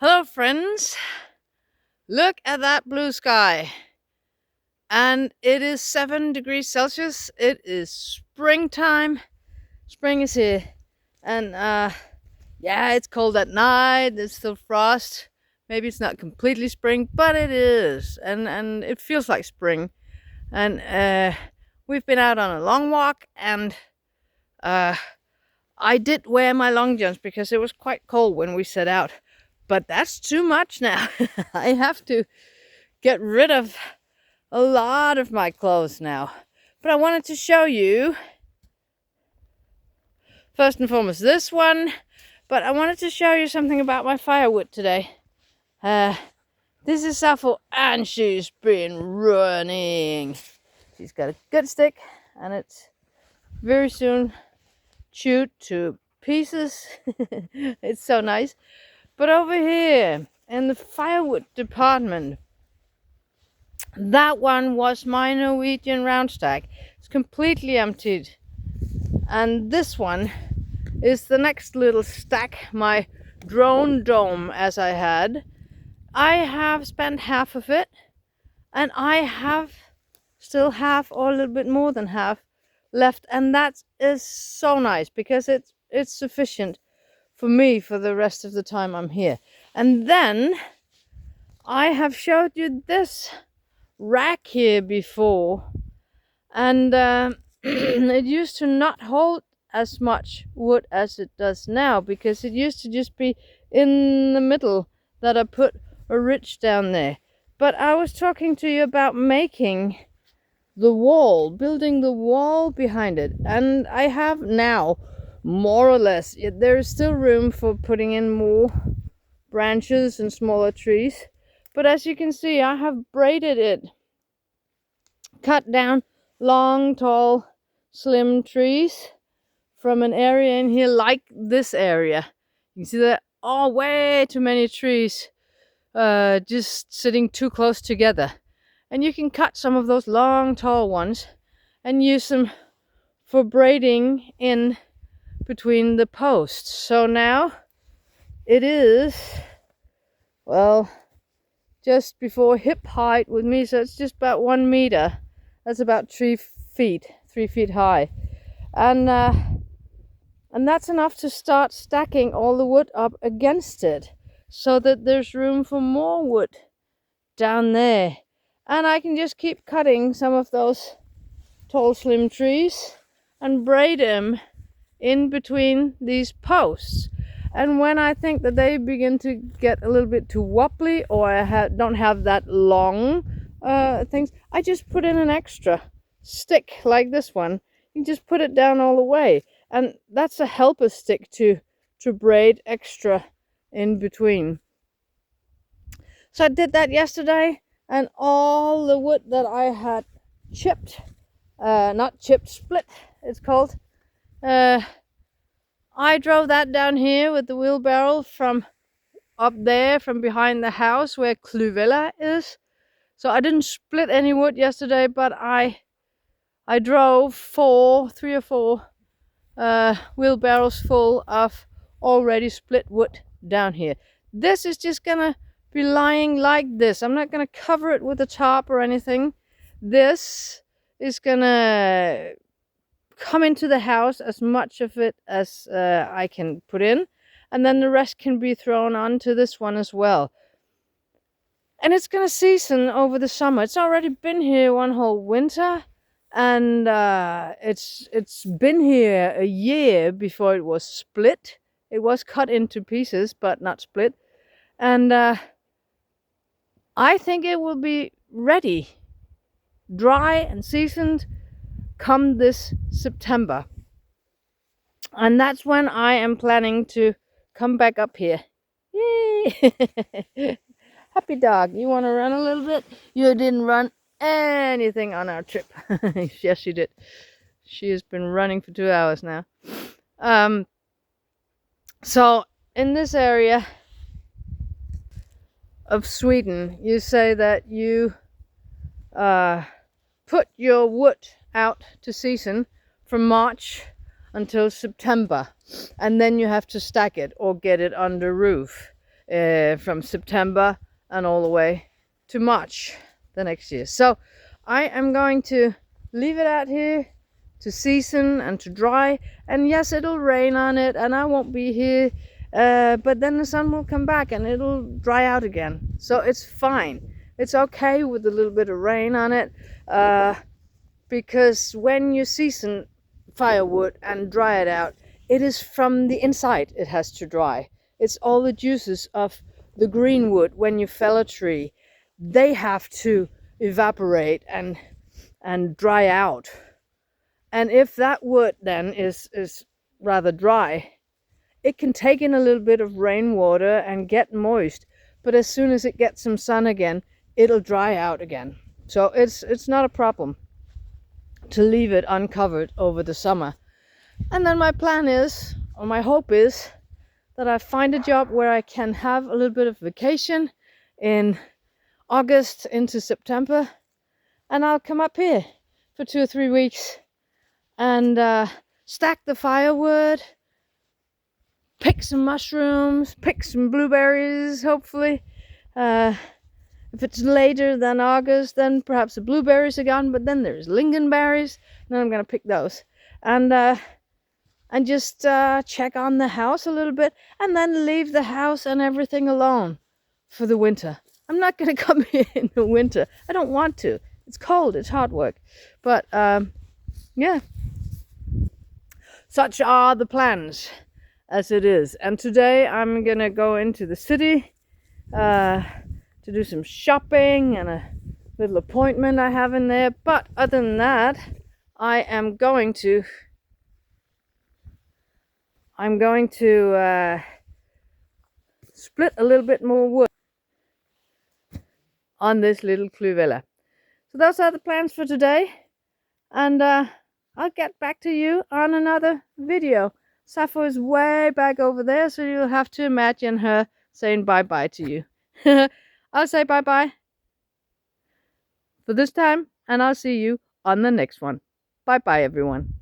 Hello friends, look at that blue sky, and it is 7 degrees Celsius. It is springtime. Spring is here, and yeah, it's cold at night. There's still frost. Maybe it's not completely spring, but it is, and it feels like spring. And we've been out on a long walk, and I did wear my long johns because it was quite cold when we set out. But that's too much now. I have to get rid of a lot of my clothes now. But I wanted to show you, first and foremost, this one. But I wanted to show you something about my firewood today. This is Zaffo, and she's been running. She's got a good stick, and it's very soon chewed to pieces. It's so nice. But over here in the firewood department, that one was my Norwegian round stack. It's completely emptied. And this one is the next little stack, my drone dome, as I had. I have spent half of it, and I have still half, or a little bit more than half, left. And that is so nice because it's sufficient for me for the rest of the time I'm here. And then I have showed you this rack here before, and it used to not hold as much wood as it does now, because it used to just be in the middle that I put a ridge down there. But I was talking to you about making the wall, building the wall behind it, and I have now more or less. There is still room for putting in more branches and smaller trees, but as you can see, I have braided it, cut down long, tall, slim trees from an area in here, like this area. You can see that way too many trees just sitting too close together, and you can cut some of those long, tall ones and use them for braiding in between the posts. So now it is, well, just before hip height with me, so it's just about 1 meter. That's about 3 feet high, and that's enough to start stacking all the wood up against it, so that there's room for more wood down there. And I can just keep cutting some of those tall, slim trees and braid them in between these posts. And when I think that they begin to get a little bit too wobbly, or I don't have that long things, I just put in an extra stick like this one. You just put it down all the way, and that's a helper stick to braid extra in between. So I did that yesterday, and all the wood that I had chipped, not chipped, split it's called, I drove that down here with the wheelbarrow from up there, from behind the house where Kluvella is. So I didn't split any wood yesterday, but I drove 3 or 4 wheelbarrows full of already split wood down here. This is just gonna be lying like this. I'm not gonna cover it with a tarp or anything. This is gonna come into the house, as much of it as I can put in, and then the rest can be thrown onto this one as well. And it's gonna season over the summer. It's already been here one whole winter, and it's been here a year before it was split. It was cut into pieces, but not split. And I think it will be ready, dry and seasoned, come this September. And that's when I am planning to come back up here. Yay! Happy dog, you want to run a little bit? You didn't run anything on our trip. Yes, she did. She has been running for 2 hours now. So in this area of Sweden, you say that you put your wood out to season from March until September, and then you have to stack it or get it under roof. from September and all the way to March the next year. So I am going to leave it out here to season and to dry, and yes, it'll rain on it and I won't be here, but then the sun will come back and it'll dry out again, so it's fine. It's okay with a little bit of rain on it, because when you season firewood and dry it out, it is from the inside it has to dry. It's all the juices of the green wood. When you fell a tree, they have to evaporate and dry out. And if that wood then is rather dry, it can take in a little bit of rainwater and get moist, but as soon as it gets some sun again, it'll dry out again. So it's not a problem to leave it uncovered over the summer. And then my plan is, or my hope is, that I find a job where I can have a little bit of vacation in August into September, and I'll come up here for 2 or 3 weeks and stack the firewood, pick some mushrooms, pick some blueberries, hopefully. If it's later than August, then perhaps the blueberries are gone, but then there's lingonberries, and I'm going to pick those. And just check on the house a little bit, and then leave the house and everything alone for the winter. I'm not going to come here in the winter. I don't want to. It's cold, it's hard work. But yeah, such are the plans as it is. And today I'm going to go into the city to do some shopping and a little appointment I have in there. But other than that, I am going to split a little bit more wood on this little cluvella. So those are the plans for today, and I'll get back to you on another video. Zaffo is way back over there, so you'll have to imagine her saying bye-bye to you. I'll say bye-bye for this time, and I'll see you on the next one. Bye-bye, everyone.